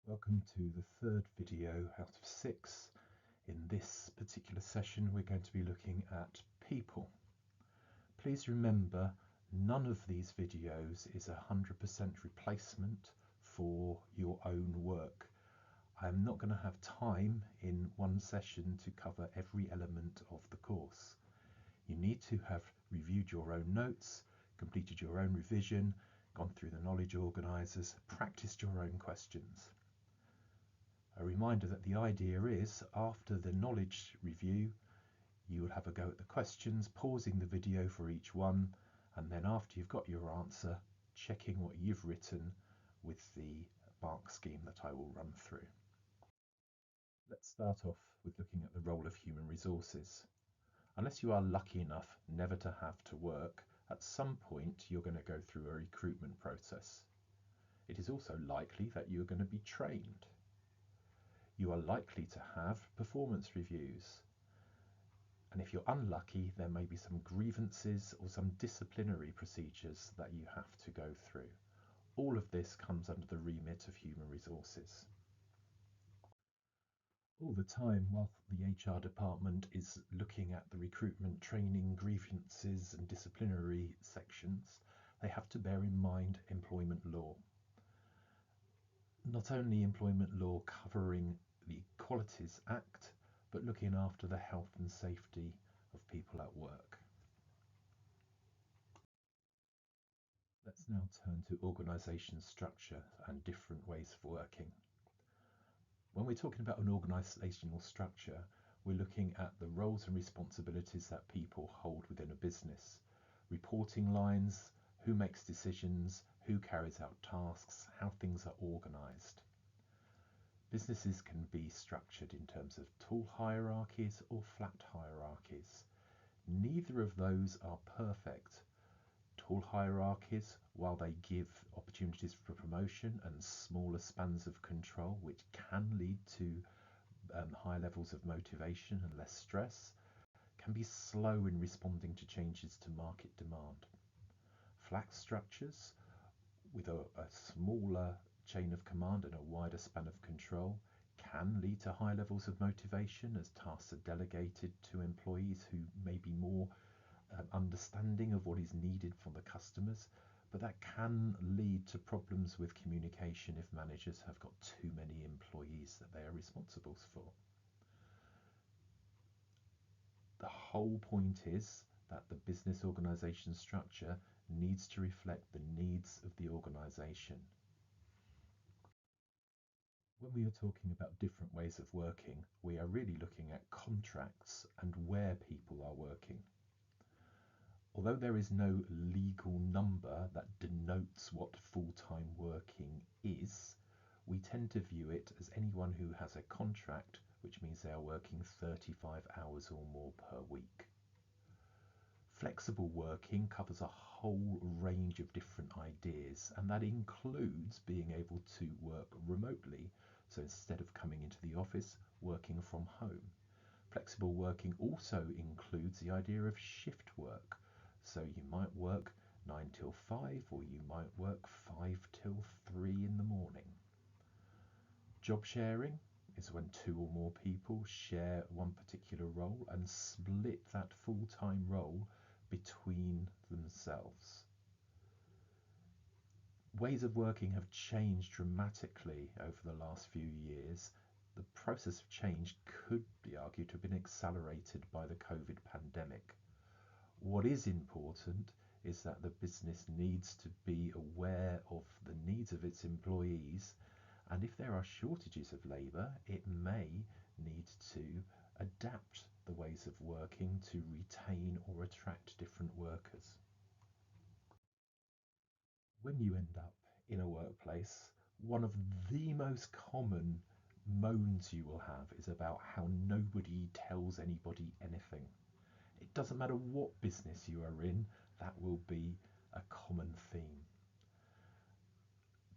Welcome to the third video out of 6. In this particular session we're going to be looking at people. Please remember, none of these videos is a 100% replacement for your own work. I'm not going to have time in one session to cover every element of the course. You need to have reviewed your own notes, completed your own revision, gone through the knowledge organisers, practiced your own questions. A reminder that the idea is, after the knowledge review, you will have a go at the questions, pausing the video for each one, and then after you've got your answer, checking what you've written with the mark scheme that I will run through. Let's start off with looking at the role of human resources. Unless you are lucky enough never to have to work, at some point you're going to go through a recruitment process. It is also likely that you're going to be trained. You are likely to have performance reviews. And if you're unlucky, there may be some grievances or some disciplinary procedures that you have to go through. All of this comes under the remit of human resources. All the time, while the HR department is looking at the recruitment, training, grievances and disciplinary sections, they have to bear in mind employment law. Not only employment law covering the Equalities Act, but looking after the health and safety of people at work. Let's now turn to organisation structure and different ways of working. When we're talking about an organisational structure, we're looking at the roles and responsibilities that people hold within a business, reporting lines, who makes decisions, who carries out tasks, how things are organised. Businesses can be structured in terms of tall hierarchies or flat hierarchies. Neither of those are perfect. Tall hierarchies, while they give opportunities for promotion and smaller spans of control, which can lead to high levels of motivation and less stress, can be slow in responding to changes to market demand. Flat structures, with a smaller chain of command and a wider span of control, can lead to high levels of motivation as tasks are delegated to employees who may be more understanding of what is needed from the customers, but that can lead to problems with communication if managers have got too many employees that they are responsible for. The whole point is that the business organisation structure needs to reflect the needs of the organisation. When we are talking about different ways of working, we are really looking at contracts and where people are working. Although there is no legal number that denotes what full-time working is, we tend to view it as anyone who has a contract, which means they are working 35 hours or more per week. Flexible working covers a whole range of different ideas, and that includes being able to work remotely. So instead of coming into the office, working from home. Flexible working also includes the idea of shift work. So you might work 9 till 5, or you might work 5 till 3 in the morning. Job sharing is when 2 or more people share one particular role and split that full-time role between themselves. Ways of working have changed dramatically over the last few years. The process of change could be argued to have been accelerated by the COVID pandemic. What is important is that the business needs to be aware of the needs of its employees, and if there are shortages of labour, it may need to adapt the ways of working to retain or attract different workers. When you end up in a workplace, one of the most common moans you will have is about how nobody tells anybody anything. It doesn't matter what business you are in, that will be a common theme.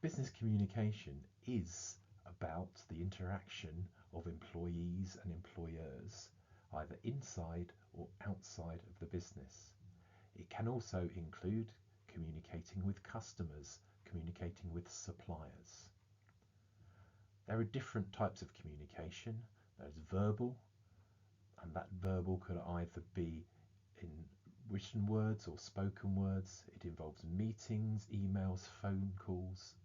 Business communication is about the interaction of employees and employers, either inside or outside of the business. It can also include communicating with customers, communicating with suppliers. There are different types of communication. There's verbal, and that verbal could either be in written words or spoken words. It involves meetings, emails, phone calls.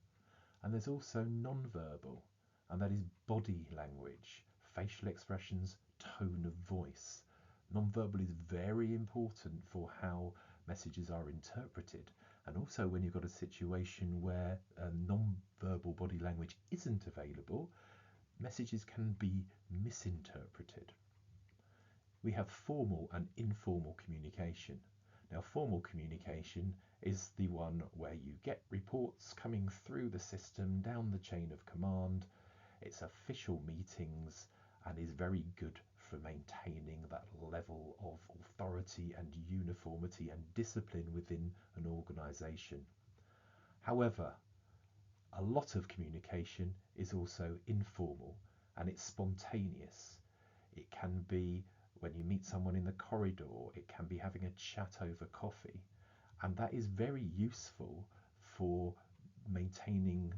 And there's also non-verbal, and that is body language, facial expressions, tone of voice. Non-verbal is very important for how messages are interpreted. And also when you've got a situation where non-verbal body language isn't available, messages can be misinterpreted. We have formal and informal communication. Now, formal communication is the one where you get reports coming through the system down the chain of command. It's official meetings and is very good for maintaining that level of authority and uniformity and discipline within an organization. However, a lot of communication is also informal and it's spontaneous. It can be when you meet someone in the corridor, it can be having a chat over coffee, and that is very useful for maintaining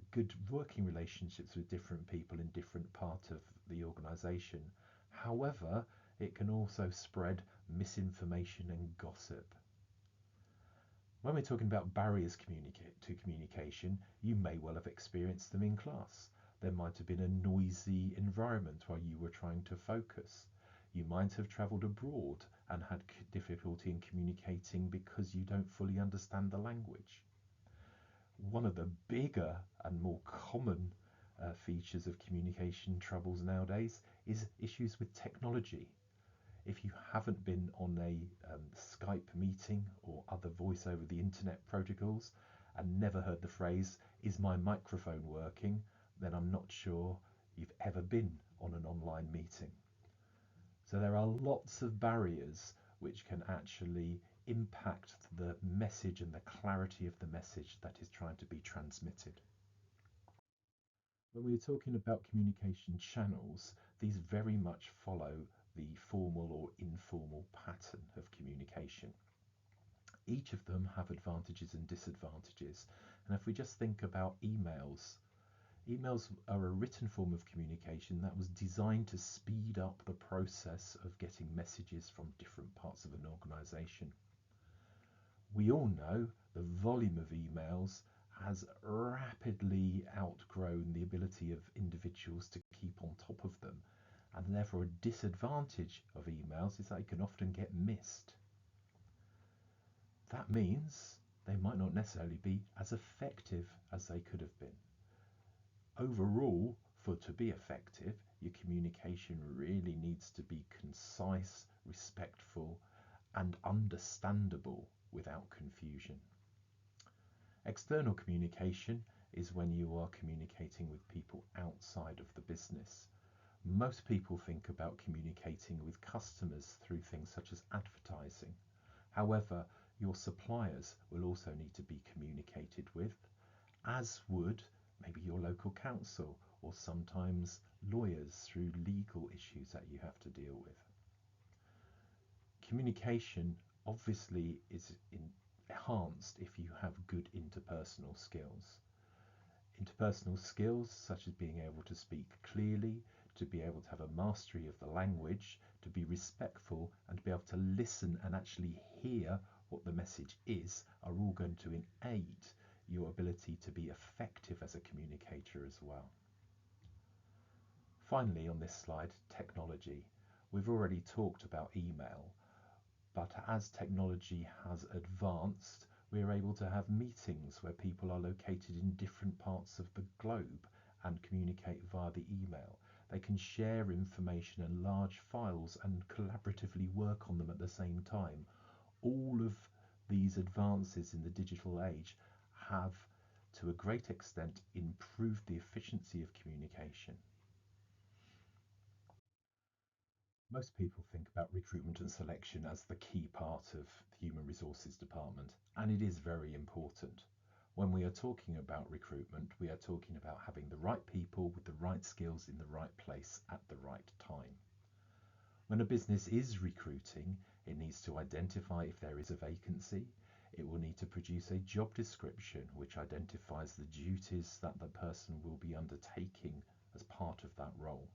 good working relationships with different people in different parts of the organization. However, it can also spread misinformation and gossip. When we're talking about barriers to communication, you may well have experienced them in class. There might have been a noisy environment while you were trying to focus. You might have travelled abroad and had difficulty in communicating because you don't fully understand the language. One of the bigger and more common features of communication troubles nowadays is issues with technology. If you haven't been on a Skype meeting or other voice over the internet protocols and never heard the phrase, "Is my microphone working?" then I'm not sure you've ever been on an online meeting. So there are lots of barriers which can actually impact the message and the clarity of the message that is trying to be transmitted. When we're talking about communication channels, these very much follow the formal or informal pattern of communication. Each of them have advantages and disadvantages. And if we just think about emails, emails are a written form of communication that was designed to speed up the process of getting messages from different parts of an organization. We all know the volume of emails has rapidly outgrown the ability of individuals to keep on top of them, and therefore a disadvantage of emails is they can often get missed. That means they might not necessarily be as effective as they could have been. Overall, to be effective, your communication really needs to be concise, respectful, and understandable without confusion. External communication is when you are communicating with people outside of the business. Most people think about communicating with customers through things such as advertising. However, your suppliers will also need to be communicated with, as would maybe your local council or sometimes lawyers through legal issues that you have to deal with. Communication obviously is enhanced if you have good interpersonal skills. Interpersonal skills such as being able to speak clearly, to be able to have a mastery of the language, to be respectful, and to be able to listen and actually hear what the message is are all going to aid your ability to be effective as a communicator as well. Finally, on this slide, technology. We've already talked about email, but as technology has advanced, we are able to have meetings where people are located in different parts of the globe and communicate via the email. They can share information and large files and collaboratively work on them at the same time. All of these advances in the digital age have, to a great extent, improved the efficiency of communication. Most people think about recruitment and selection as the key part of the human resources department, and it is very important. When we are talking about recruitment, we are talking about having the right people with the right skills in the right place at the right time. When a business is recruiting, it needs to identify if there is a vacancy. It will need to produce a job description which identifies the duties that the person will be undertaking as part of that role.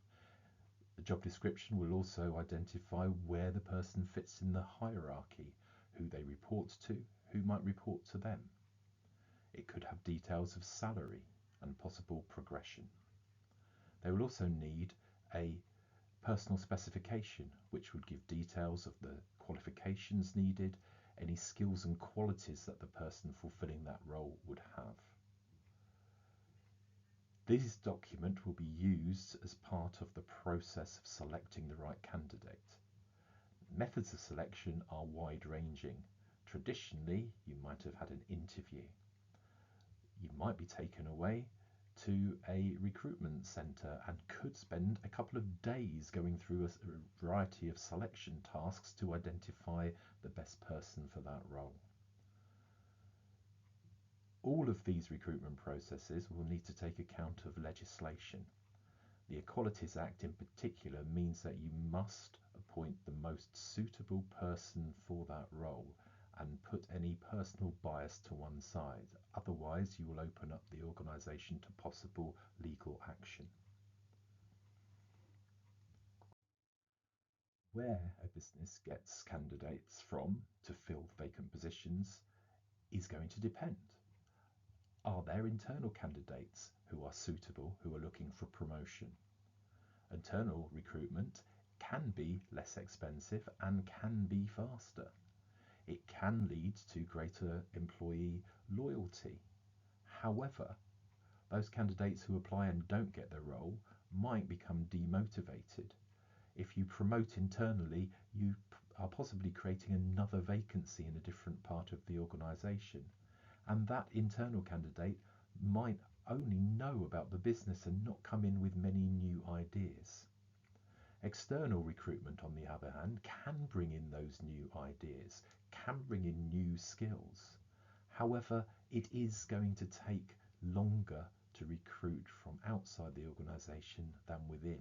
The job description will also identify where the person fits in the hierarchy, who they report to, who might report to them. It could have details of salary and possible progression. They will also need a personal specification, which would give details of the qualifications needed, any skills and qualities that the person fulfilling that role would have. This document will be used as part of the process of selecting the right candidate. Methods of selection are wide-ranging. Traditionally, you might have had an interview. You might be taken away to a recruitment centre and could spend a couple of days going through a variety of selection tasks to identify the best person for that role. All of these recruitment processes will need to take account of legislation. The Equalities Act in particular means that you must appoint the most suitable person for that role and put any personal bias to one side. Otherwise, you will open up the organisation to possible legal action. Where a business gets candidates from to fill vacant positions is going to depend. Are there internal candidates who are suitable, who are looking for promotion? Internal recruitment can be less expensive and can be faster. It can lead to greater employee loyalty. However, those candidates who apply and don't get the role might become demotivated. If you promote internally, you are possibly creating another vacancy in a different part of the organisation. And that internal candidate might only know about the business and not come in with many new ideas. External recruitment, on the other hand, can bring in those new ideas, can bring in new skills. However, it is going to take longer to recruit from outside the organisation than within.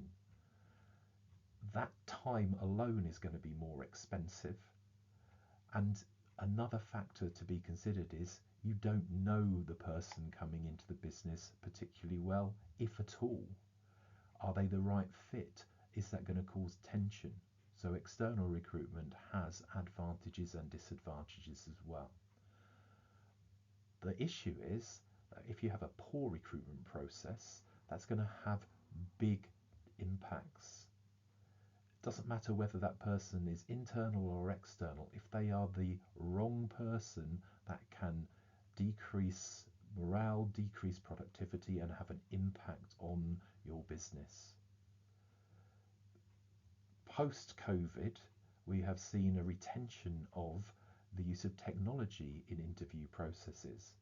That time alone is going to be more expensive. And another factor to be considered is you don't know the person coming into the business particularly well, if at all. Are they the right fit? Is that going to cause tension? So external recruitment has advantages and disadvantages as well. The issue is that if you have a poor recruitment process, that's going to have big impacts. It doesn't matter whether that person is internal or external. If they are the wrong person, that can decrease morale, decrease productivity, and have an impact on your business. Post-COVID, we have seen a retention of the use of technology in interview processes.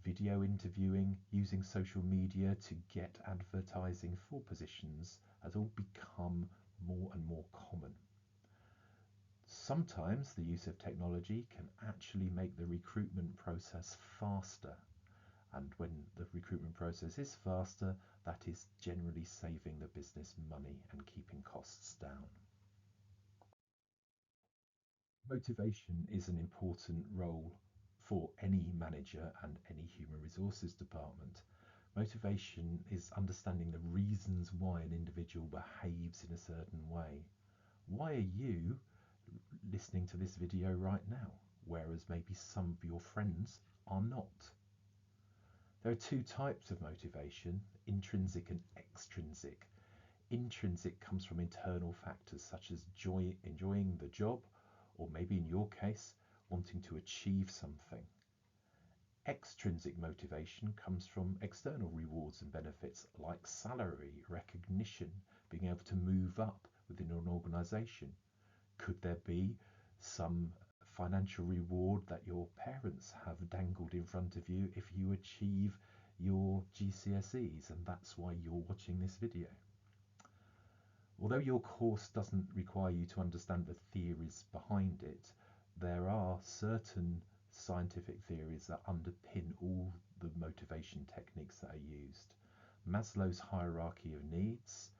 Video interviewing, using social media to get advertising for positions has all become more and more common. Sometimes the use of technology can actually make the recruitment process faster. And when the recruitment process is faster, that is generally saving the business money and keeping costs down. Motivation is an important role for any manager and any human resources department. Motivation is understanding the reasons why an individual behaves in a certain way. Why are you listening to this video right now, whereas maybe some of your friends are not? There are two types of motivation, intrinsic and extrinsic. Intrinsic comes from internal factors such as enjoying the job, or maybe in your case, wanting to achieve something. Extrinsic motivation comes from external rewards and benefits like salary, recognition, being able to move up within an organisation. Could there be some financial reward that your parents have dangled in front of you if you achieve your GCSEs, and that's why you're watching this video? Although your course doesn't require you to understand the theories behind it, there are certain scientific theories that underpin all the motivation techniques that are used. Maslow's hierarchy of needs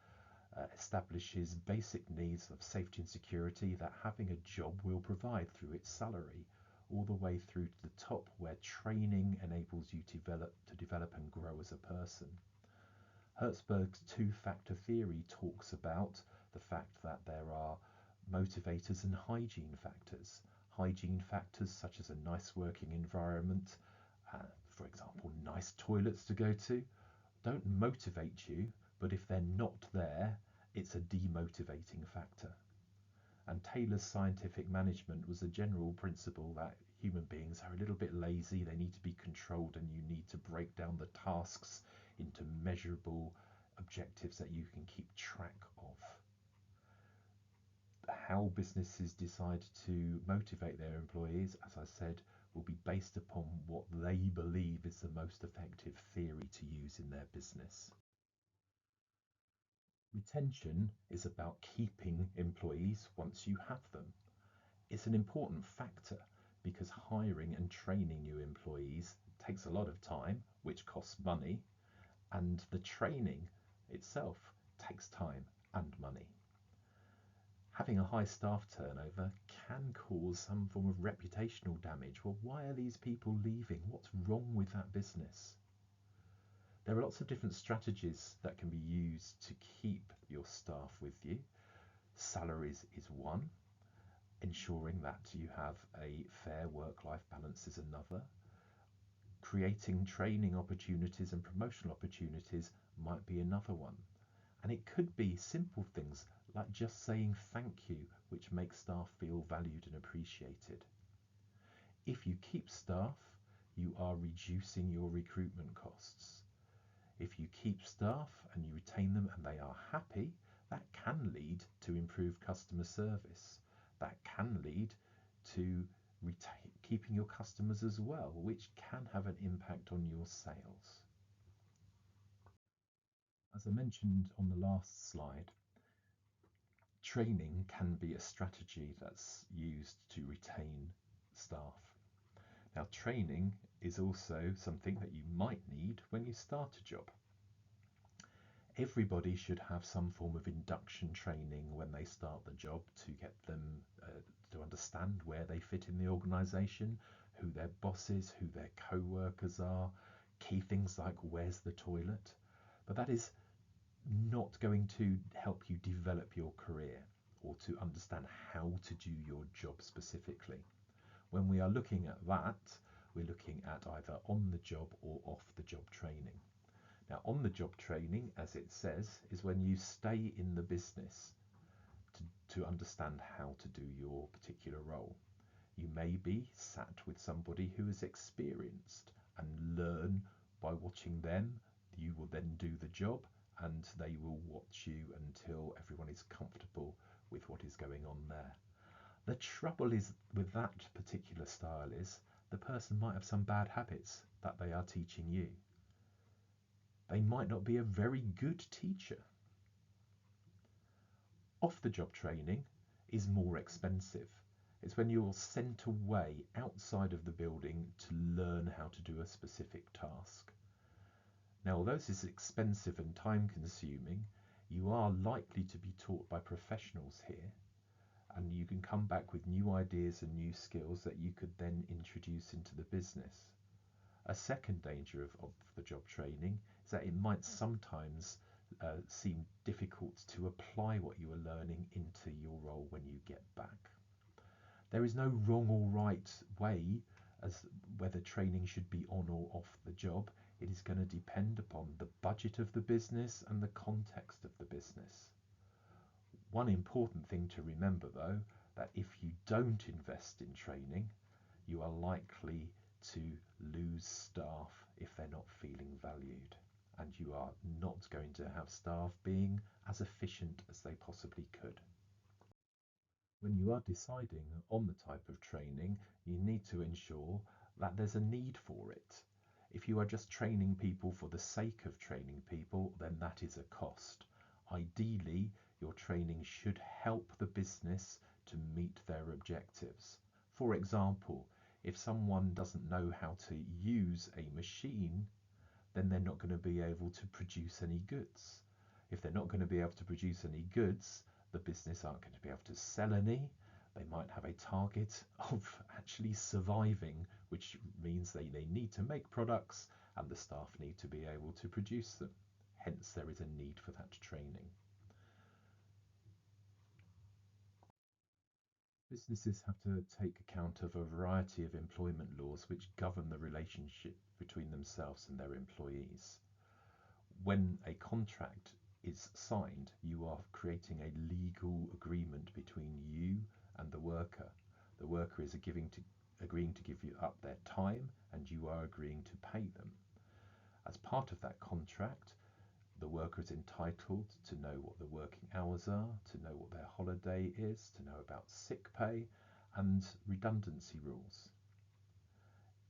establishes basic needs of safety and security that having a job will provide through its salary, all the way through to the top where training enables you to develop and grow as a person. Herzberg's two-factor theory talks about the fact that there are motivators and hygiene factors. Hygiene factors such as a nice working environment, for example, nice toilets to go to, don't motivate you, but if they're not there, it's a demotivating factor. And Taylor's scientific management was a general principle that human beings are a little bit lazy, they need to be controlled, and you need to break down the tasks into measurable objectives that you can keep track of. How businesses decide to motivate their employees, as I said, will be based upon what they believe is the most effective theory to use in their business. Retention is about keeping employees once you have them. It's an important factor because hiring and training new employees takes a lot of time, which costs money, and the training itself takes time and money. Having a high staff turnover can cause some form of reputational damage. Well, why are these people leaving? What's wrong with that business? There are lots of different strategies that can be used to keep your staff with you. Salaries is one. Ensuring that you have a fair work-life balance is another. Creating training opportunities and promotional opportunities might be another one. And it could be simple things like just saying thank you, which makes staff feel valued and appreciated. If you keep staff, you are reducing your recruitment costs. If you keep staff and you retain them and they are happy, that can lead to improved customer service. That can lead to keeping your customers as well, which can have an impact on your sales. As I mentioned on the last slide, training can be a strategy that's used to retain staff. Now, training is also something that you might need when you start a job. Everybody should have some form of induction training when they start the job to get them to understand where they fit in the organisation, who their boss is, who their co-workers are, key things like where's the toilet. But that is not going to help you develop your career or to understand how to do your job specifically. When we are looking at that, we're looking at either on the job or off the job training. Now, on the job training, as it says, is when you stay in the business to understand how to do your particular role. You may be sat with somebody who is experienced and learn by watching them. You will then do the job and they will watch you until everyone is comfortable with what is going on there. The trouble is with that particular style is the person might have some bad habits that they are teaching you. They might not be a very good teacher. Off-the-job training is more expensive. It's when you're sent away outside of the building to learn how to do a specific task. Now, although this is expensive and time-consuming, you are likely to be taught by professionals here, and you can come back with new ideas and new skills that you could then introduce into the business. A second danger of the job training is that it might sometimes seem difficult to apply what you are learning into your role when you get back. There is no wrong or right way as whether training should be on or off the job. It is going to depend upon the budget of the business and the context of the business. One important thing to remember though, that if you don't invest in training, you are likely to lose staff if they're not feeling valued, and you are not going to have staff being as efficient as they possibly could. When you are deciding on the type of training, you need to ensure that there's a need for it. If you are just training people for the sake of training people, then that is a cost. Ideally, your training should help the business to meet their objectives. For example, if someone doesn't know how to use a machine, then they're not going to be able to produce any goods. If they're not going to be able to produce any goods, the business aren't going to be able to sell any. They might have a target of actually surviving, which means they need to make products and the staff need to be able to produce them. Hence, there is a need for that training. Businesses have to take account of a variety of employment laws which govern the relationship between themselves and their employees. When a contract is signed, you are creating a legal agreement between you and the worker. The worker is agreeing to give you up their time, and you are agreeing to pay them. As part of that contract, the worker is entitled to know what the working hours are, to know what their holiday is, to know about sick pay and redundancy rules.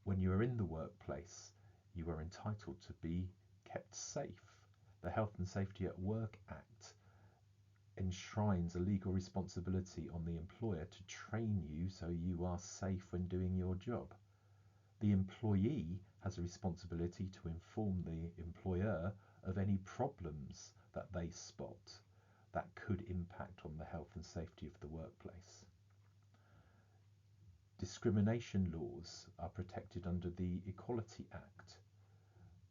When you are in the workplace, you are entitled to be kept safe. The Health and Safety at Work Act enshrines a legal responsibility on the employer to train you so you are safe when doing your job. The employee has a responsibility to inform the employer of any problems that they spot that could impact on the health and safety of the workplace. Discrimination laws are protected under the Equality Act.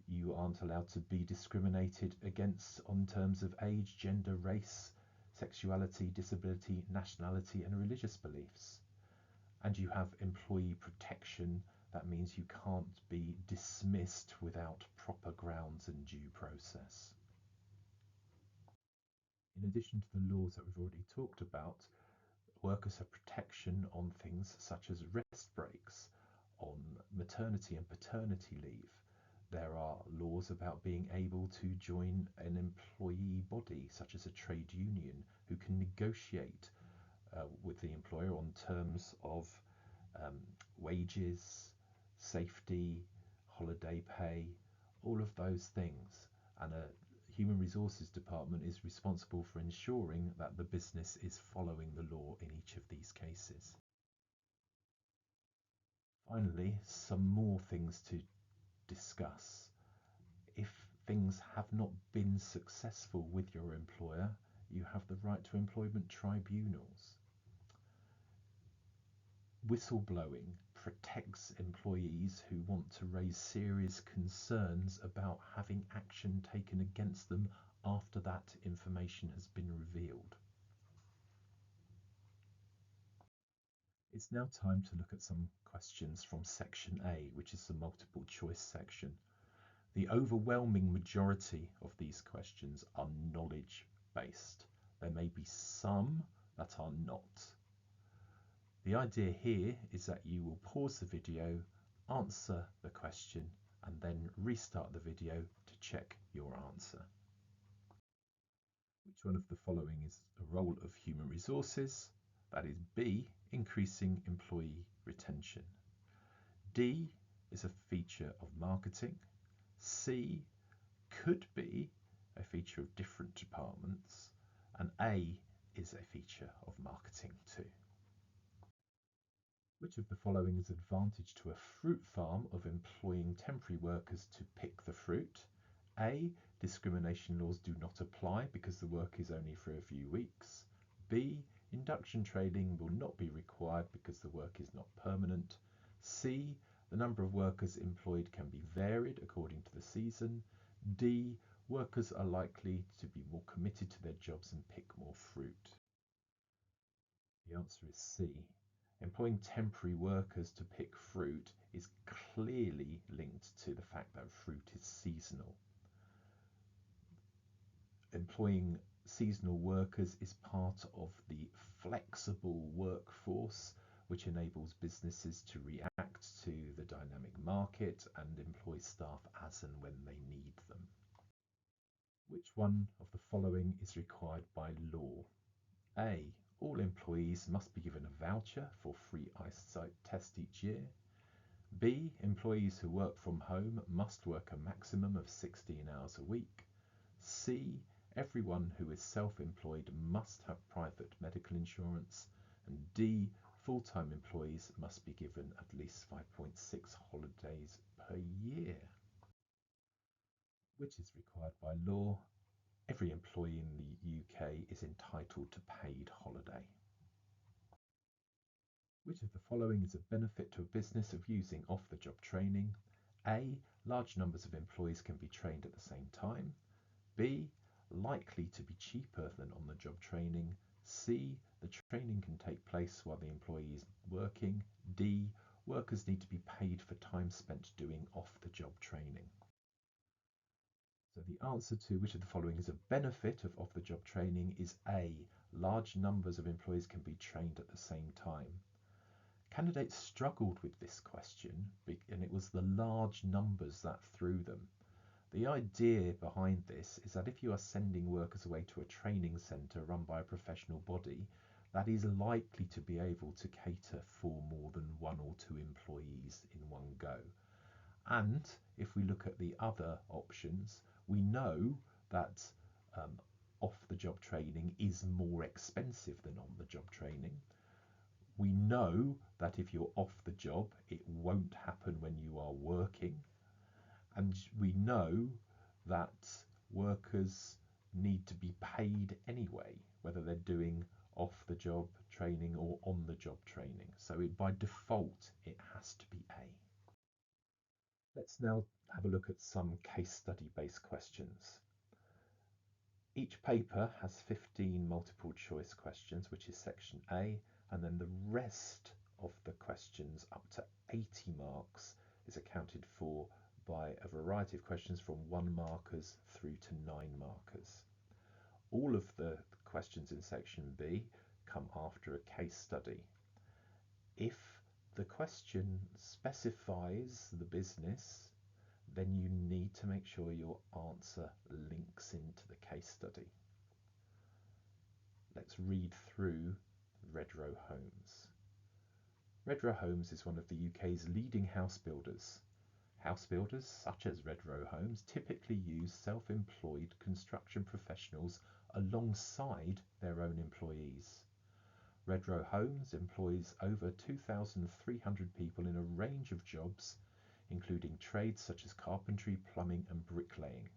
You aren't allowed to be discriminated against on terms of age, gender, race, sexuality, disability, nationality, and religious beliefs. And you have employee protection. That means you can't be dismissed without proper grounds and due process. In addition to the laws that we've already talked about, workers have protection on things such as rest breaks, on maternity and paternity leave. There are laws about being able to join an employee body, such as a trade union, who can negotiate with the employer on terms of wages, safety, holiday pay, all of those things. And a human resources department is responsible for ensuring that the business is following the law in each of these cases. Finally, some more things to discuss. If things have not been successful with your employer, you have the right to employment tribunals. Whistleblowing protects employees who want to raise serious concerns about having action taken against them after that information has been revealed. It's now time to look at some questions from section A, which is the multiple choice section. The overwhelming majority of these questions are knowledge based. There may be some that are not. The idea here is that you will pause the video, answer the question, and then restart the video to check your answer. Which one of the following is a role of human resources? That is B, increasing employee retention. D is a feature of marketing. C could be a feature of different departments. And A is a feature of marketing too. Which of the following is advantage to a fruit farm of employing temporary workers to pick the fruit? A, discrimination laws do not apply because the work is only for a few weeks. B, induction training will not be required because the work is not permanent. C, the number of workers employed can be varied according to the season. D, workers are likely to be more committed to their jobs and pick more fruit. The answer is C. Employing temporary workers to pick fruit is clearly linked to the fact that fruit is seasonal. Employing seasonal workers is part of the flexible workforce, which enables businesses to react to the dynamic market and employ staff as and when they need them. Which one of the following is required by law? A, all employees must be given a voucher for free eyesight test each year. B, employees who work from home must work a maximum of 16 hours a week. C, everyone who is self-employed must have private medical insurance. And D, full-time employees must be given at least 5.6 holidays per year. Which is required by law? Every employee in the UK is entitled to paid holiday. Which of the following is a benefit to a business of using off-the-job training? A. Large numbers of employees can be trained at the same time. B. Likely to be cheaper than on-the-job training. C. The training can take place while the employee is working. D. Workers need to be paid for time spent doing off-the-job training. So the answer to which of the following is a benefit of off-the-job training is A. Large numbers of employees can be trained at the same time. Candidates struggled with this question, and it was the large numbers that threw them. The idea behind this is that if you are sending workers away to a training centre run by a professional body, that is likely to be able to cater for more than one or two employees in one go. And if we look at the other options, we know that off-the-job training is more expensive than on-the-job training. We know that if you're off the job, it won't happen when you are working. And we know that workers need to be paid anyway, whether they're doing off-the-job training or on-the-job training. So by default, it has to be A. Let's now have a look at some case study-based questions. Each paper has 15 multiple choice questions, which is section A, and then the rest of the questions up to 80 marks is accounted for by a variety of questions from 1 markers through to 9 markers. All of the questions in section B come after a case study. If the question specifies the business, then you need to make sure your answer links into the case study. Let's read through Redrow Homes. Redrow Homes is one of the UK's leading house builders. House builders, such as Redrow Homes, typically use self-employed construction professionals alongside their own employees. Redrow Homes employs over 2,300 people in a range of jobs, including trades such as carpentry, plumbing and bricklaying.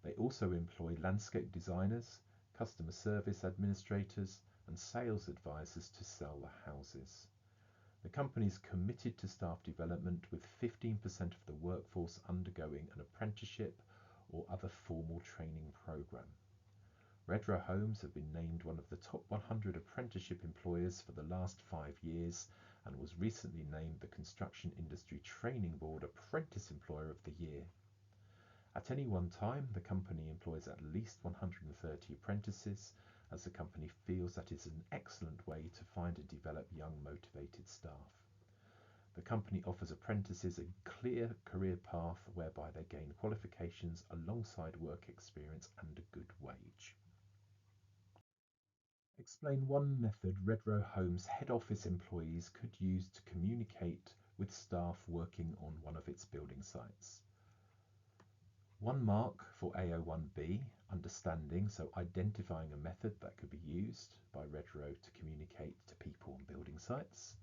They also employ landscape designers, customer service administrators and sales advisors to sell the houses. The company is committed to staff development, with 15% of the workforce undergoing an apprenticeship or other formal training program. Redrow Homes have been named one of the top 100 apprenticeship employers for the last 5 years and was recently named the Construction Industry Training Board Apprentice Employer of the Year. At any one time, the company employs at least 130 apprentices, as the company feels that is an excellent way to find and develop young, motivated staff. The company offers apprentices a clear career path whereby they gain qualifications alongside work experience and a good wage. Explain one method Redrow Homes head office employees could use to communicate with staff working on one of its building sites. 1 mark for AO1B, understanding, so identifying a method that could be used by Redrow to communicate to people on building sites.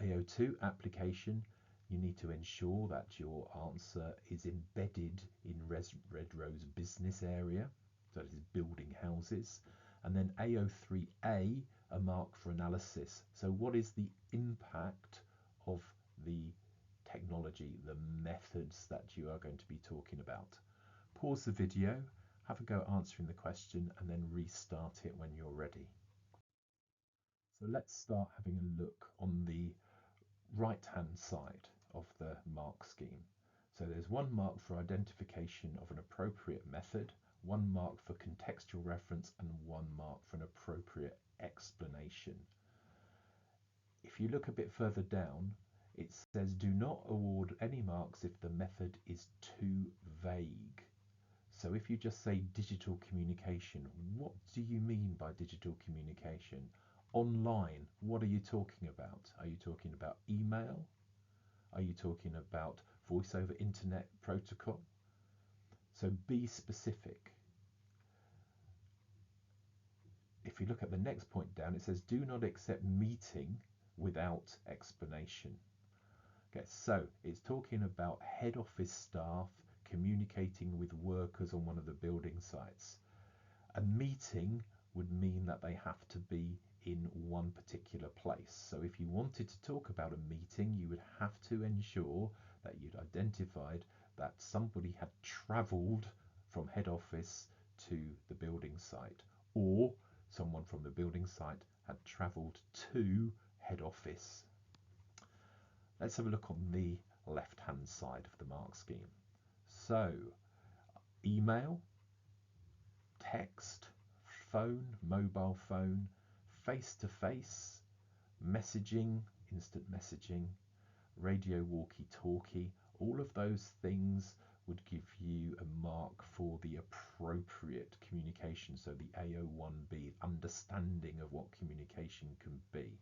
AO2, application, you need to ensure that your answer is embedded in Redrow's business area, so it is building houses. And then AO3A, a mark for analysis. So what is the impact of the technology, the methods that you are going to be talking about? Pause the video, have a go answering the question, and then restart it when you're ready. So let's start having a look on the right-hand side of the mark scheme. So there's 1 mark for identification of an appropriate method, 1 mark for contextual reference, and 1 mark for an appropriate explanation. If you look a bit further down, it says do not award any marks if the method is too vague. So if you just say digital communication, what do you mean by digital communication? Online, what are you talking about? Are you talking about email? Are you talking about voice over internet protocol? So be specific. If you look at the next point down, it says do not accept meeting without explanation. Okay, so it's talking about head office staff communicating with workers on one of the building sites. A meeting would mean that they have to be in one particular place. So if you wanted to talk about a meeting, you would have to ensure that you'd identified that somebody had travelled from head office to the building site, or someone from the building site had travelled to head office. Let's have a look on the left-hand side of the mark scheme. So, email, text, phone, mobile phone, face-to-face, messaging, instant messaging, radio walkie-talkie, all of those things would give you a mark for the appropriate communication, so the AO1B, understanding of what communication can be.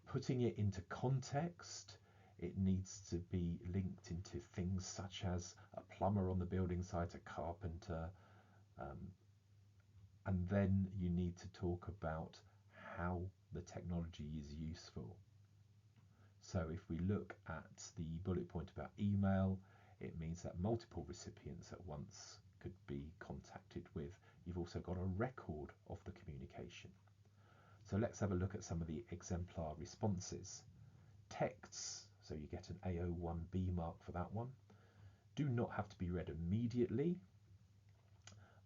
Putting it into context, it needs to be linked into things such as a plumber on the building site, a carpenter, and then you need to talk about how the technology is useful. So if we look at the bullet point about email, it means that multiple recipients at once could be contacted with. You've also got a record of the communication. So let's have a look at some of the exemplar responses. Texts, so you get an AO1B mark for that one, do not have to be read immediately.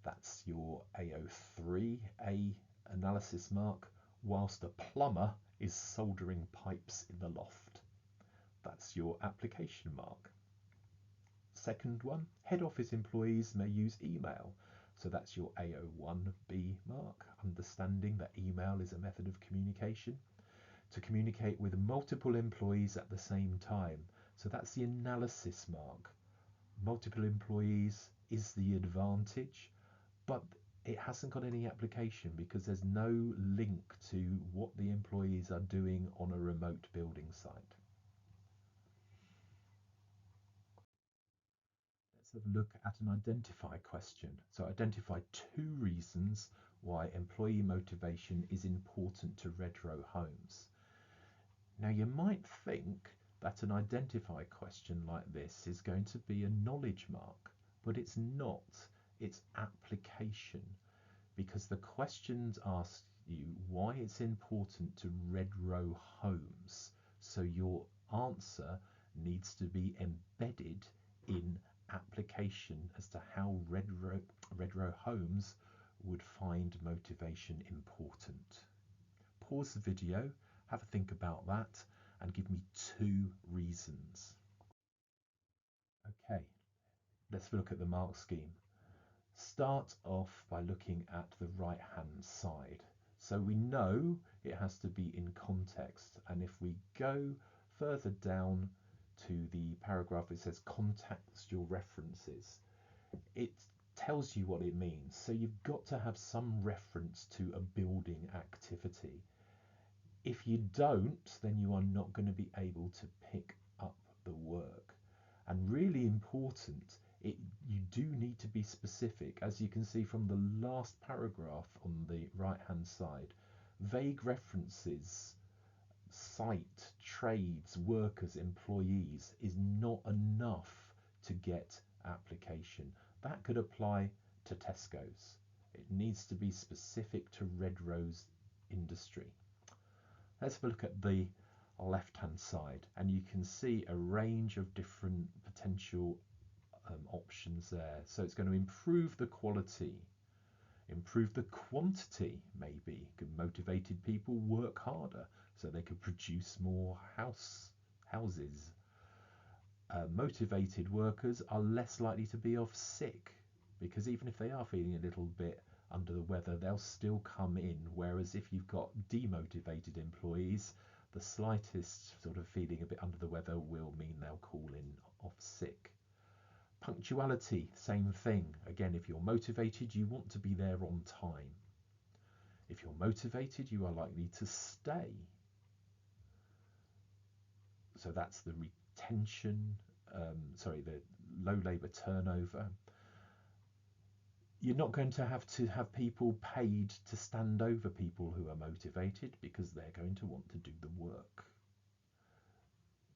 That's your AO3A analysis mark, whilst a plumber is soldering pipes in the loft. That's your application mark. Second one, head office employees may use email. So that's your AO1B mark, understanding that email is a method of communication. To communicate with multiple employees at the same time. So that's the analysis mark. Multiple employees is the advantage, but it hasn't got any application because there's no link to what the employees are doing on a remote building site. Let's have a look at an identify question. So identify 2 reasons why employee motivation is important to Redrow Homes. Now you might think that an identify question like this is going to be a knowledge mark, but it's not. It's application, because the questions ask you why it's important to Redrow Homes. So your answer needs to be embedded in application as to how Redrow Homes would find motivation important. Pause the video, have a think about that, and give me 2 reasons. Okay, let's look at the mark scheme. Start off by looking at the right hand side. So we know it has to be in context, and if we go further down to the paragraph, it says contextual references. It tells you what it means. So you've got to have some reference to a building activity. If you don't, then you are not going to be able to pick up the work. And really important, you do need to be specific. As you can see from the last paragraph on the right hand side, vague references, site, trades, workers, employees is not enough to get application. That could apply to Tesco's. It needs to be specific to Redrow's industry. Let's have a look at the left hand side, and you can see a range of different potential options there. So it's going to improve the quality, improve the quantity, maybe. Motivated people work harder so they could produce more houses. Motivated workers are less likely to be off sick, because even if they are feeling a little bit under the weather, they'll still come in. Whereas if you've got demotivated employees, the slightest sort of feeling a bit under the weather will mean they'll call in off sick. Punctuality, same thing. Again, if you're motivated, you want to be there on time. If you're motivated, you are likely to stay. So that's the retention, the low labour turnover. You're not going to have people paid to stand over people who are motivated, because they're going to want to do the work.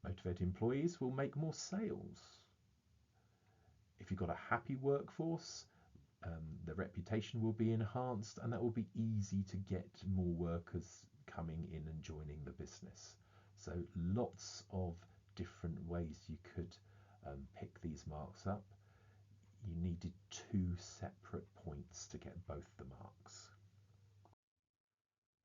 Motivated employees will make more sales. If you've got a happy workforce, the reputation will be enhanced, and that will be easy to get more workers coming in and joining the business. So lots of different ways you could pick these marks up. You needed 2 separate points to get both the marks.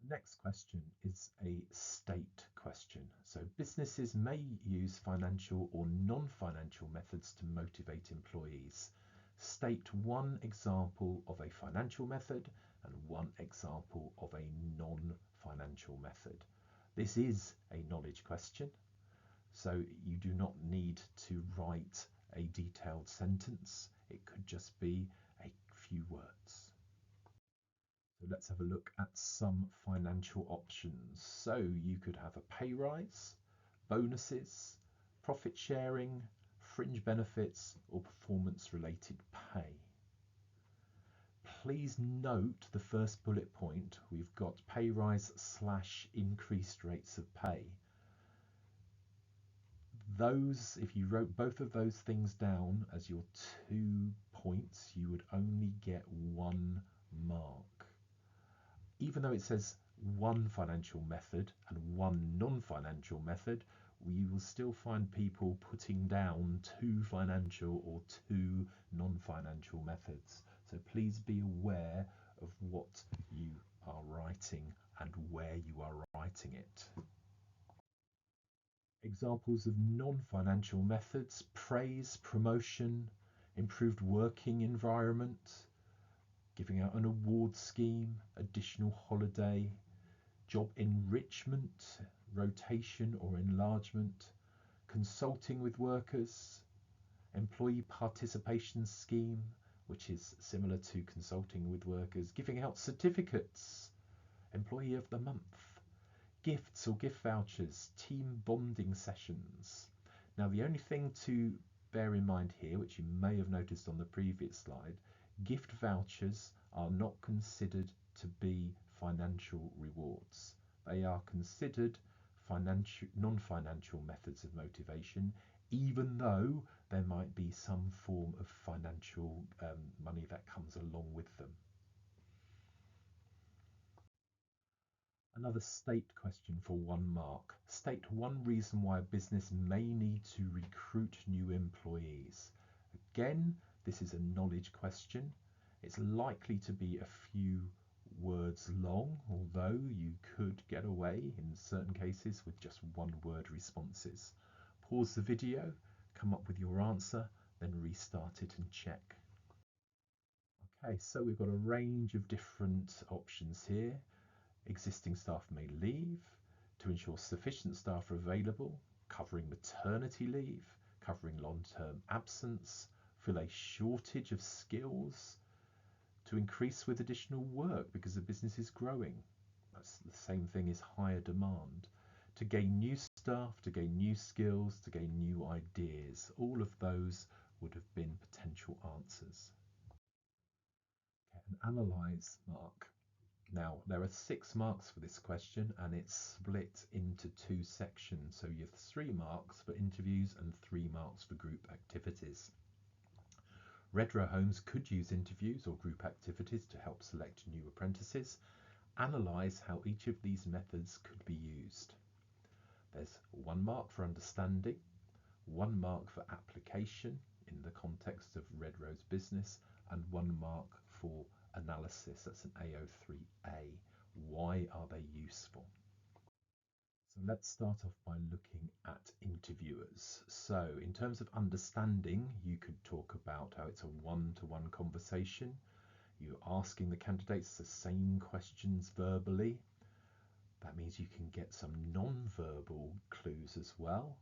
The next question is a state question. So businesses may use financial or non-financial methods to motivate employees. State one example of a financial method and one example of a non-financial method. This is a knowledge question, so you do not need to write a detailed sentence. It could just be a few words. So let's have a look at some financial options. So you could have a pay rise, bonuses, profit sharing, fringe benefits, or performance related pay. Please note the first bullet point, we've got pay rise / increased rates of pay. Those, if you wrote both of those things down as your 2 points, you would only get 1 mark. Even though it says one financial method and one non-financial method, we will still find people putting down 2 financial or 2 non-financial methods. So please be aware of what you are writing and where you are writing it. Examples of non-financial methods: praise, promotion, improved working environment, giving out an award scheme, additional holiday, job enrichment, rotation or enlargement, consulting with workers, employee participation scheme, which is similar to consulting with workers, giving out certificates, employee of the month, gifts or gift vouchers, team bonding sessions. Now the only thing to bear in mind here, which you may have noticed on the previous slide, gift vouchers are not considered to be financial rewards. They are considered non-financial methods of motivation, even though there might be some form of financial money that comes along with them. Another state question for 1 mark. State one reason why a business may need to recruit new employees. Again, this is a knowledge question. It's likely to be a few words long, although you could get away in certain cases with just 1-word responses. Pause the video, come up with your answer, then restart it and check. Okay, so we've got a range of different options here. Existing staff may leave, to ensure sufficient staff are available, covering maternity leave, covering long-term absence, fill a shortage of skills, to increase with additional work because the business is growing. That's the same thing as higher demand. To gain new staff, to gain new skills, to gain new ideas. All of those would have been potential answers. Okay, an analyse mark. Now, there are 6 marks for this question and it's split into 2 sections. So you have 3 marks for interviews and 3 marks for group activities. Redrow Homes could use interviews or group activities to help select new apprentices. Analyse how each of these methods could be used. There's 1 mark for understanding, 1 mark for application in the context of Redrow's business, and 1 mark for analysis. That's an AO3A. Why are they useful? So let's start off by looking at interviewers. So in terms of understanding, you could talk about how it's a one-to-one conversation. You're asking the candidates the same questions verbally. That means you can get some non-verbal clues as well.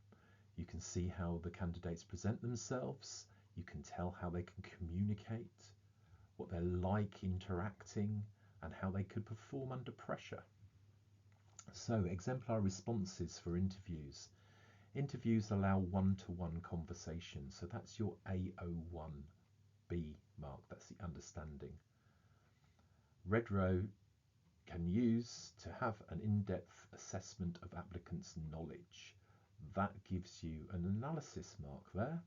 You can see how the candidates present themselves. You can tell how they can communicate, what they're like interacting, and how they could perform under pressure. So, exemplar responses for interviews. Interviews allow one-to-one conversation, so that's your AO1B mark, that's the understanding. Redrow can use to have an in-depth assessment of applicants' knowledge. That gives you an analysis mark there,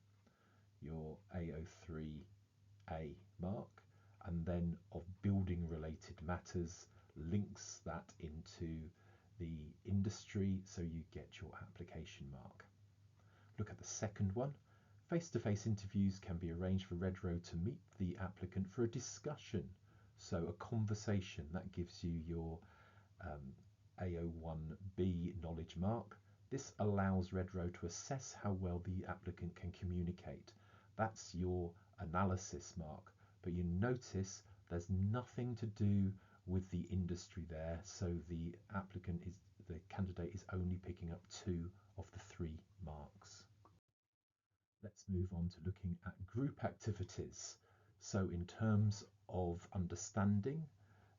your AO3A mark, and then of building related matters, links that into the industry, so you get your application mark. Look at the second one. Face-to-face interviews can be arranged for Redrow to meet the applicant for a discussion. So a conversation, that gives you your AO1B knowledge mark. This allows Redrow to assess how well the applicant can communicate. That's your analysis mark. But you notice there's nothing to do with the industry there, so the candidate is only picking up 2 of the 3 marks. Let's move on to looking at group activities. So in terms of understanding,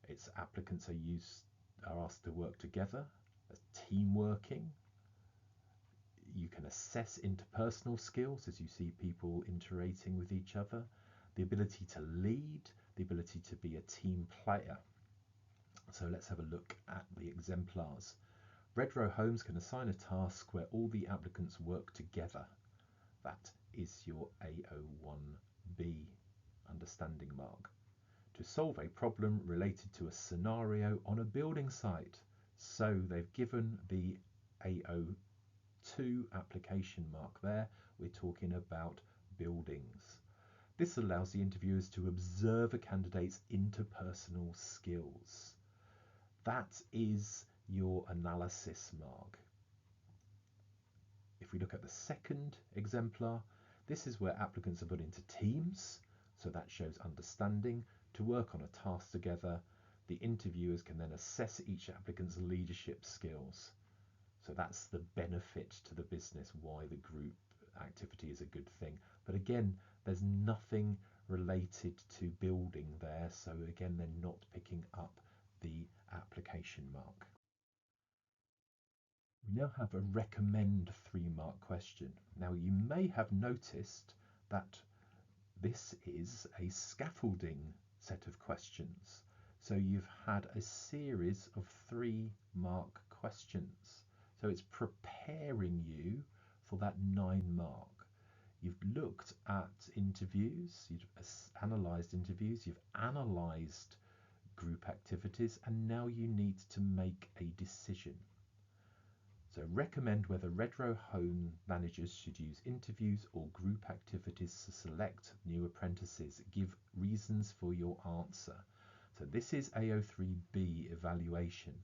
its applicants are asked to work together, team working. You can assess interpersonal skills as you see people interacting with each other, the ability to lead, the ability to be a team player. So let's have a look at the exemplars. Redrow Homes can assign a task where all the applicants work together. That is your AO1B understanding mark. To solve a problem related to a scenario on a building site. So they've given the AO2 application mark there. We're talking about buildings. This allows the interviewers to observe a candidate's interpersonal skills. That is your analysis mark. If we look at the second exemplar, this is where applicants are put into teams, so that shows understanding, to work on a task together. The interviewers can then assess each applicant's leadership skills. So that's the benefit to the business, why the group activity is a good thing. But again, there's nothing related to building there, so again, they're not picking up the application mark. We now have a recommend 3-mark question. Now you may have noticed that this is a scaffolding set of questions. So you've had a series of 3-mark questions. So it's preparing you for that 9-mark. You've looked at interviews, you've analysed interviews, you've analysed group activities, and now you need to make a decision. So recommend whether Redrow home managers should use interviews or group activities to select new apprentices. Give reasons for your answer. So this is AO3B evaluation,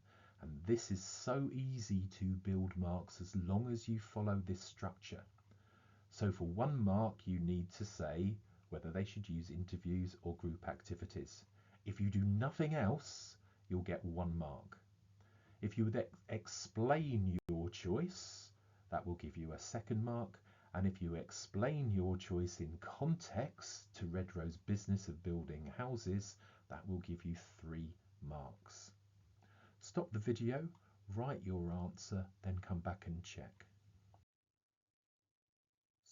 and this is so easy to build marks as long as you follow this structure. So for 1 mark, you need to say whether they should use interviews or group activities. If you do nothing else, you'll get 1 mark. If you would explain your choice, that will give you a 2nd mark. And if you explain your choice in context to Redrow's business of building houses, that will give you 3 marks. Stop the video, write your answer, then come back and check.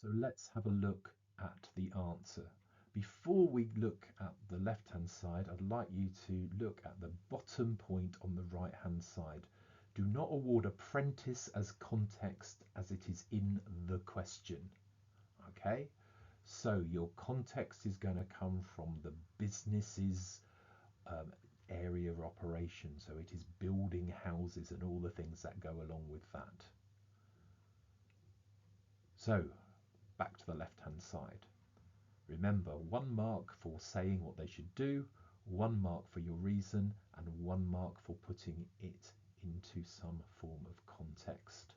So let's have a look at the answer. Before we look at the left-hand side, I'd like you to look at the bottom point on the right-hand side. Do not award apprentice as context as it is in the question. Okay, so your context is going to come from the business's area of operation. So it is building houses and all the things that go along with that. So back to the left-hand side. Remember, 1 mark for saying what they should do, 1 mark for your reason, and 1 mark for putting it into some form of context.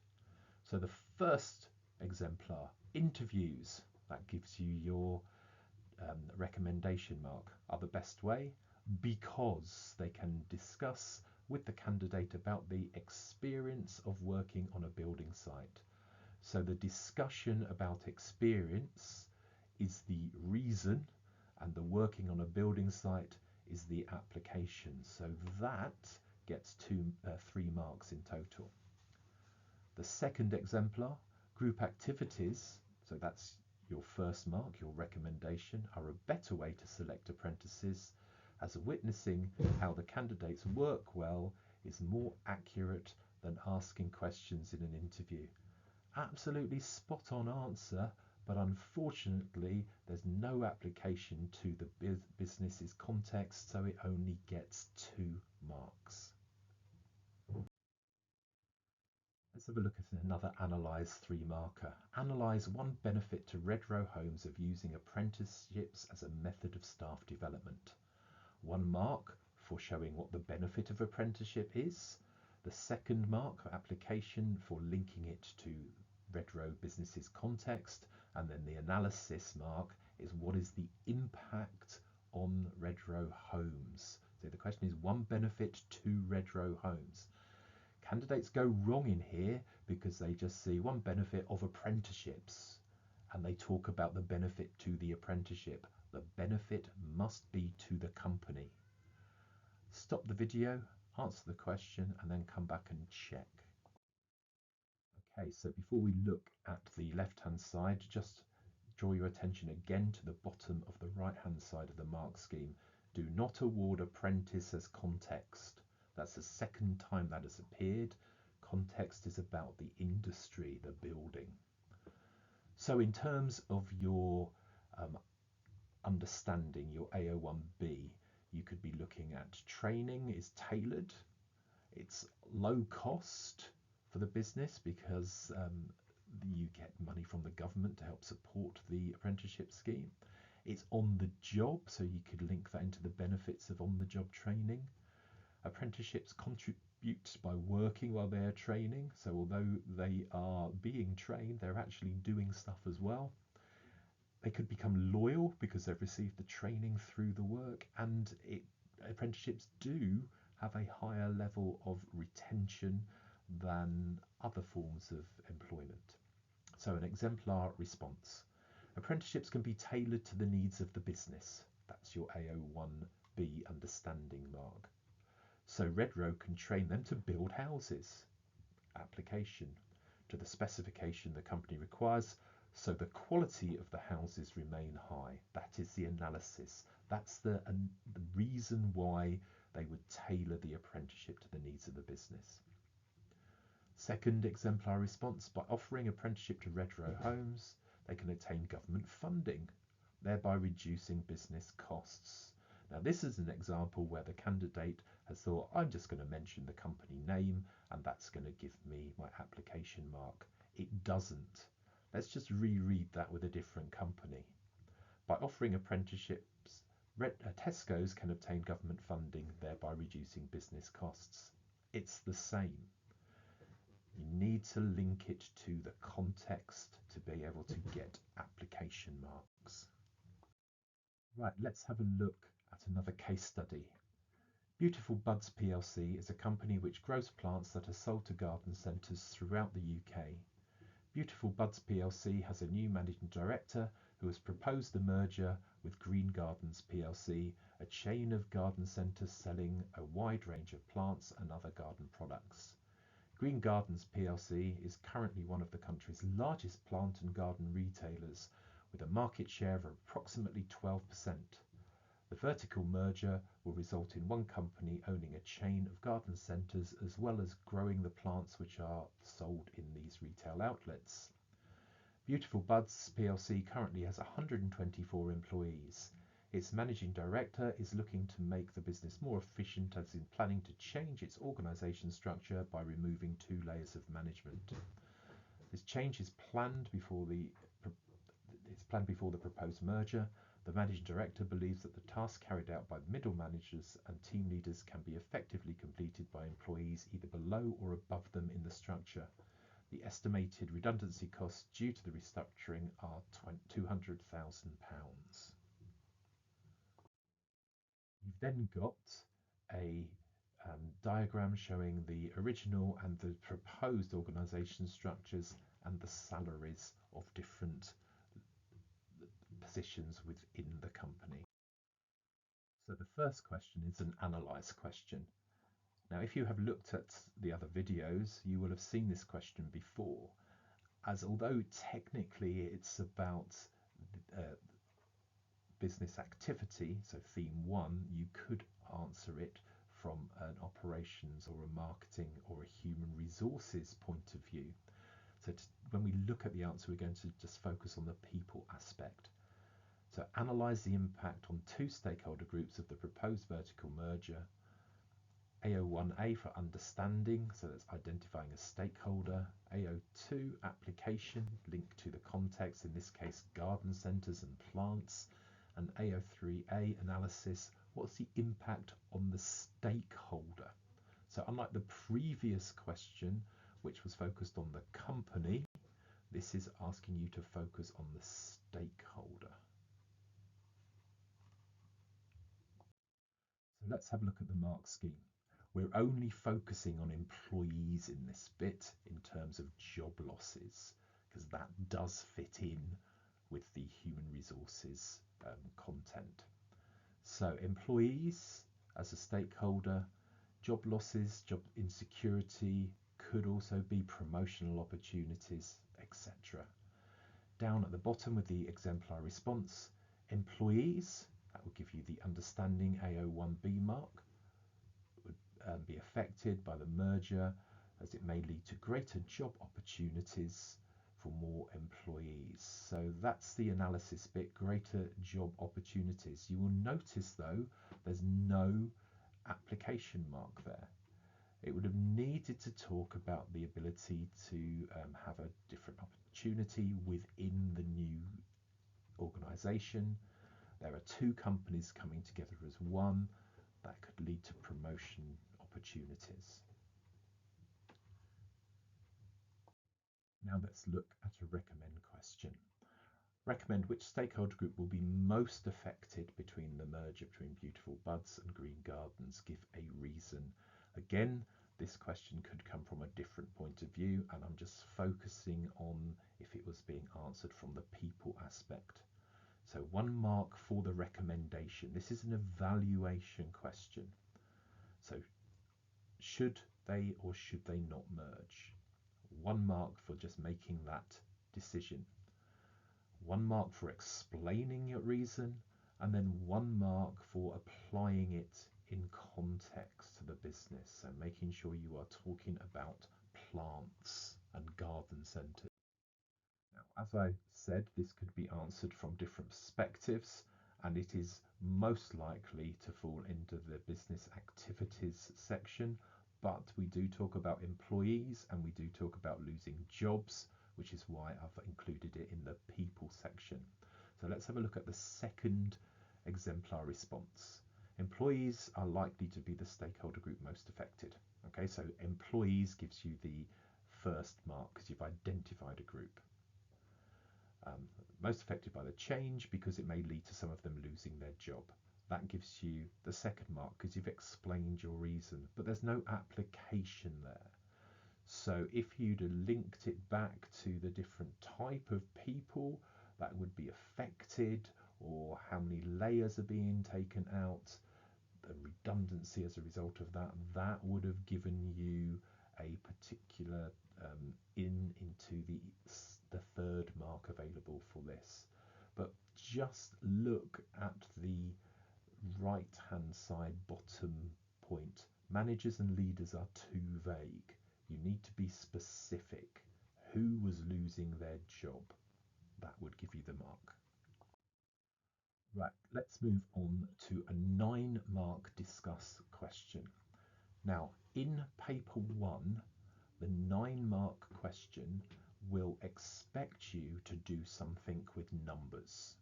So the first exemplar, interviews, that gives you your recommendation mark. Are the best way because they can discuss with the candidate about the experience of working on a building site. So the discussion about experience is the reason, and the working on a building site is the application. So that gets 3 marks in total. The second exemplar, group activities, so that's your 1st mark, your recommendation, are a better way to select apprentices, as witnessing how the candidates work well is more accurate than asking questions in an interview. Absolutely spot on answer, but unfortunately there's no application to the business's context, so it only gets 2 marks. Let's have a look at another Analyse 3 marker. Analyse one benefit to Redrow Homes of using apprenticeships as a method of staff development. 1 mark for showing what the benefit of apprenticeship is. The 2nd mark for application for linking it to Redrow business's context. And then the analysis mark is what is the impact on Redrow Homes. So the question is one benefit to Redrow Homes. Candidates go wrong in here because they just see one benefit of apprenticeships and they talk about the benefit to the apprenticeship. The benefit must be to the company. Stop the video, answer the question, and then come back and check. Okay, so before we look at the left-hand side, just draw your attention again to the bottom of the right-hand side of the mark scheme. Do not award apprentice as context. That's the 2nd time that has appeared. Context is about the industry, the building. So in terms of your understanding, your AO1B, you could be looking at training is tailored. It's low cost for the business because you get money from the government to help support the apprenticeship scheme. It's on the job, so you could link that into the benefits of on-the-job training. Apprenticeships contribute by working while they're training, so although they are being trained, they're actually doing stuff as well. They could become loyal because they've received the training through the work, and apprenticeships do have a higher level of retention than other forms of employment. So an exemplar response. Apprenticeships can be tailored to the needs of the business. That's your AO1B understanding mark. So Redrow can train them to build houses. Application to the specification the company requires, so the quality of the houses remain high. That is the analysis. That's the reason why they would tailor the apprenticeship to the needs of the business. 2nd exemplar response, by offering apprenticeship to Redrow Homes, they can obtain government funding, thereby reducing business costs. Now this is an example where the candidate has thought, I'm just going to mention the company name and that's going to give me my application mark. It doesn't. Let's just reread that with a different company. By offering apprenticeships, Tesco's can obtain government funding, thereby reducing business costs. It's the same. You need to link it to the context to be able to get application marks. Right, let's have a look at another case study. Beautiful Buds plc is a company which grows plants that are sold to garden centres throughout the UK. Beautiful Buds plc has a new managing director who has proposed a merger with Green Gardens plc, a chain of garden centres selling a wide range of plants and other garden products. Green Gardens plc is currently one of the country's largest plant and garden retailers, with a market share of approximately 12%. The vertical merger will result in one company owning a chain of garden centres as well as growing the plants which are sold in these retail outlets. Beautiful Buds plc currently has 124 employees. Its managing director is looking to make the business more efficient, as in planning to change its organisation structure by removing 2 layers of management. This change is planned before the proposed merger. The managing director believes that the tasks carried out by middle managers and team leaders can be effectively completed by employees either below or above them in the structure. The estimated redundancy costs due to the restructuring are £200,000. You've then got a diagram showing the original and the proposed organisation structures and the salaries of different positions within the company. So the first question is an analyse question. Now, if you have looked at the other videos, you will have seen this question before, as although technically it's about business activity, so theme 1, you could answer it from an operations or a marketing or a human resources point of view. So when we look at the answer, we're going to just focus on the people aspect. So analyse the impact on two stakeholder groups of the proposed vertical merger. AO1A for understanding, so that's identifying a stakeholder. AO2 application, linked to the context, in this case garden centres and plants. And AO3A analysis, what's the impact on the stakeholder? So unlike the previous question, which was focused on the company, this is asking you to focus on the stakeholder. So let's have a look at the mark scheme. We're only focusing on employees in this bit in terms of job losses, because that does fit in with the human resources content. So employees as a stakeholder, job losses, job insecurity, could also be promotional opportunities, etc. Down at the bottom with the exemplar response, employees, that will give you the understanding AO1B mark, would be affected by the merger as it may lead to greater job opportunities for more employees. So that's the analysis bit, greater job opportunities. You will notice though, there's no application mark there. It would have needed to talk about the ability to have a different opportunity within the new organisation. There are two companies coming together as one. That could lead to promotion opportunities. Now let's look at a recommend question. Recommend which stakeholder group will be most affected between the merger between Beautiful Buds and Green Gardens. Give a reason. Again, this question could come from a different point of view, and I'm just focusing on if it was being answered from the people aspect. So 1 mark for the recommendation. This is an evaluation question. So should they or should they not merge? 1 mark for just making that decision. 1 mark for explaining your reason, and then 1 mark for applying it in context to the business. So making sure you are talking about plants and garden centres. Now, as I said, this could be answered from different perspectives, and it is most likely to fall into the business activities section, but we do talk about employees and we do talk about losing jobs, which is why I've included it in the people section. So let's have a look at the second exemplar response. Employees are likely to be the stakeholder group most affected. Okay, so employees gives you the first mark because you've identified a group. Most affected by the change because it may lead to some of them losing their job. That gives you the second mark because you've explained your reason, but there's no application there. So if you'd have linked it back to the different type of people that would be affected, or how many layers are being taken out, the redundancy as a result of that, that would have given you a particular into the third mark available for this. But just look at the right hand side bottom point. Managers and leaders are too vague. You need to be specific. Who was losing their job? That would give you the mark. Right, let's move on to a 9 mark discuss question. Now, in paper 1, the 9 mark question will expect you to do something with numbers.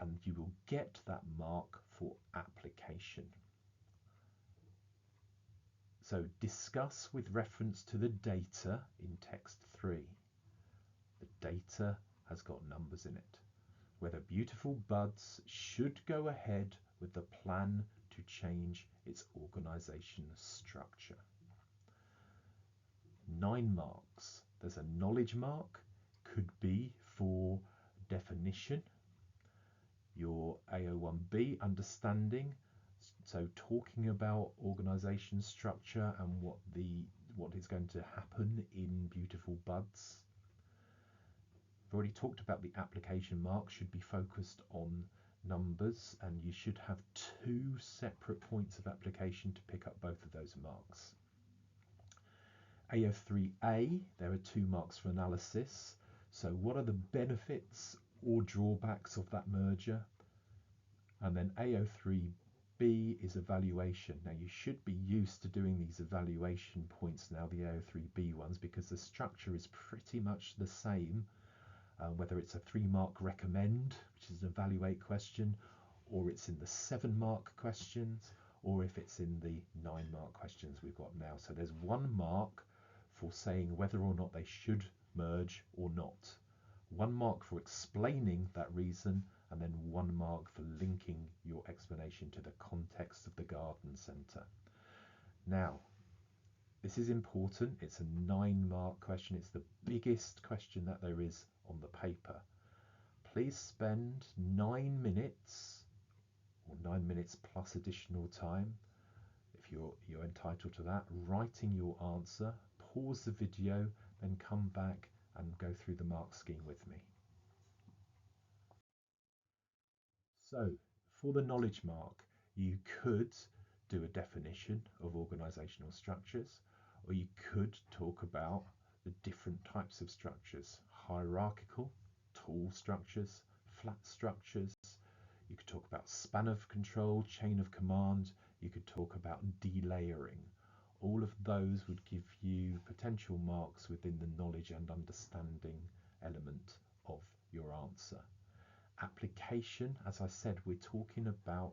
And you will get that mark for application. So discuss with reference to the data in text 3. The data has got numbers in it. Whether Beautiful Buds should go ahead with the plan to change its organisation structure. 9 marks. There's a knowledge mark, could be for definition. Your AO1B understanding, so talking about organisation structure and what is going to happen in Beautiful Buds. I've already talked about the application mark, should be focused on numbers, and you should have 2 separate points of application to pick up both of those marks. AO3A, there are 2 marks for analysis. So what are the benefits or drawbacks of that merger? And then AO3B is evaluation. Now you should be used to doing these evaluation points now, the AO3B ones, because the structure is pretty much the same, whether it's a 3-mark recommend, which is an evaluate question, or it's in the 7-mark questions, or if it's in the 9-mark questions we've got now. So there's 1 mark for saying whether or not they should merge or not. 1 mark for explaining that reason, and then 1 mark for linking your explanation to the context of the garden centre. Now, this is important. It's a 9-mark question. It's the biggest question that there is on the paper. Please spend 9 minutes, or 9 minutes plus additional time, if you're entitled to that, writing your answer. Pause the video, then come back and go through the mark scheme with me. So for the knowledge mark, you could do a definition of organisational structures, or you could talk about the different types of structures: hierarchical, tall structures, flat structures. You could talk about span of control, chain of command. You could talk about delayering. All of those would give you potential marks within the knowledge and understanding element of your answer. Application, as I said, we're talking about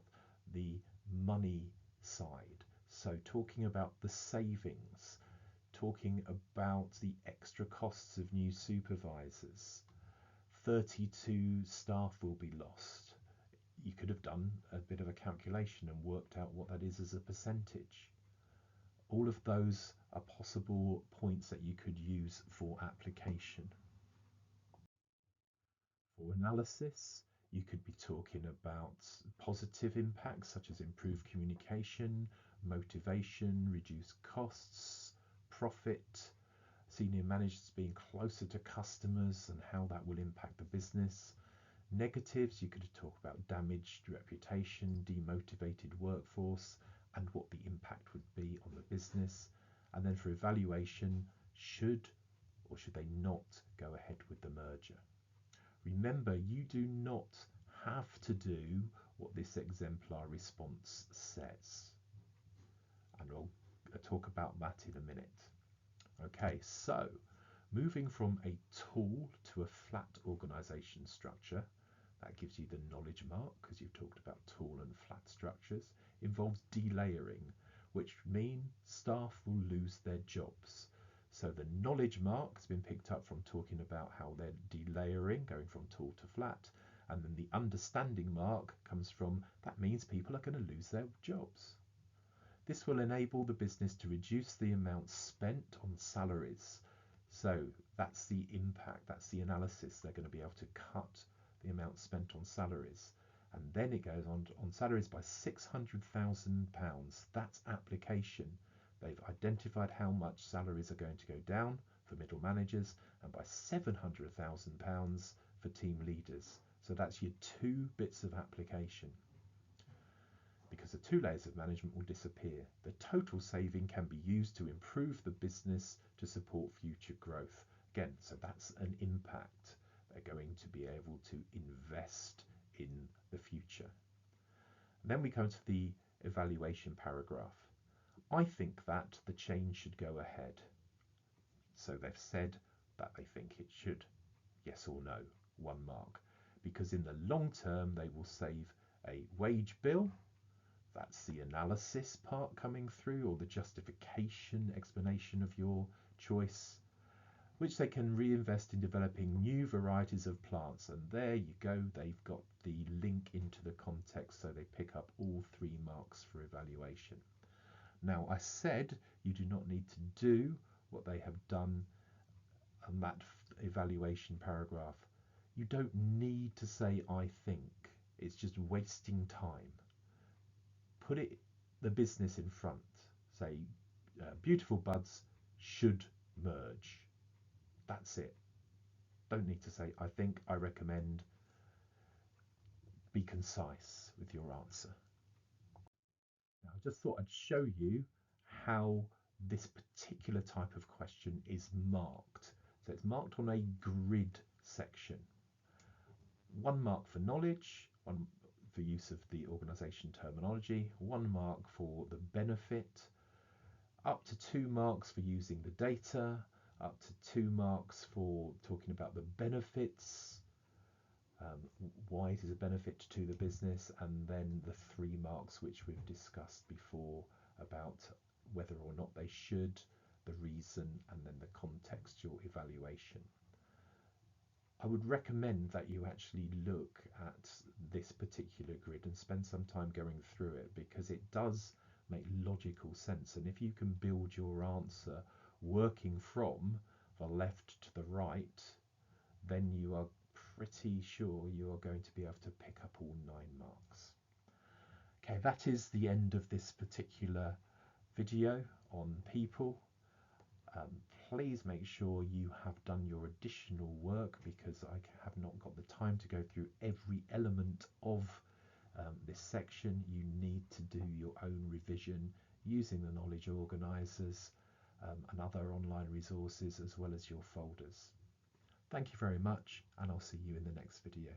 the money side. So talking about the savings, talking about the extra costs of new supervisors. 32 staff will be lost. You could have done a bit of a calculation and worked out what that is as a percentage. All of those are possible points that you could use for application. For analysis, you could be talking about positive impacts such as improved communication, motivation, reduced costs, profit, senior managers being closer to customers and how that will impact the business. Negatives, you could talk about damaged reputation, demotivated workforce, and what the impact would be on the business. And then for evaluation, should or should they not go ahead with the merger? Remember, you do not have to do what this exemplar response says. And I'll talk about that in a minute. Okay, so moving from a tool to a flat organisation structure, that gives you the knowledge mark because you've talked about tall and flat structures, involves delayering, which means staff will lose their jobs. So the knowledge mark has been picked up from talking about how they're delayering, going from tall to flat, and then the understanding mark comes from that means people are going to lose their jobs. This will enable the business to reduce the amount spent on salaries. So that's the impact, that's the analysis. They're going to be able to cut the amount spent on salaries. And then it goes on salaries by £600,000. That's application. They've identified how much salaries are going to go down for middle managers and by £700,000 for team leaders. So that's your 2 bits of application. Because the 2 layers of management will disappear. The total saving can be used to improve the business to support future growth. Again, so that's an impact. They're going to be able to invest in the future. And then we come to the evaluation paragraph. I think that the change should go ahead. So they've said that they think it should. Yes or no, 1 mark. Because in the long term, they will save a wage bill. That's the analysis part coming through, or the justification, explanation of your choice, which they can reinvest in developing new varieties of plants. And there you go, they've got the link into the context, so they pick up all 3 marks for evaluation. Now, I said you do not need to do what they have done on that evaluation paragraph. You don't need to say I think. It's just wasting time. Put the business in front. Say, Beautiful Buds should merge. That's it. Don't need to say I think, I recommend. Be concise with your answer. Now, I just thought I'd show you how this particular type of question is marked. So it's marked on a grid section. 1 mark for knowledge, 1 for use of the organisation terminology, 1 mark for the benefit, up to 2 marks for using the data, up to 2 marks for talking about the benefits, why it is a benefit to the business, and then the 3 marks which we've discussed before about whether or not they should, the reason, and then the contextual evaluation. I would recommend that you actually look at this particular grid and spend some time going through it, because it does make logical sense, and if you can build your answer working from the left to the right, then you are pretty sure you are going to be able to pick up all 9 marks. Okay, that is the end of this particular video on people. Please make sure you have done your additional work, because I have not got the time to go through every element of this section. You need to do your own revision using the knowledge organisers and other online resources, as well as your folders. Thank you very much, and I'll see you in the next video.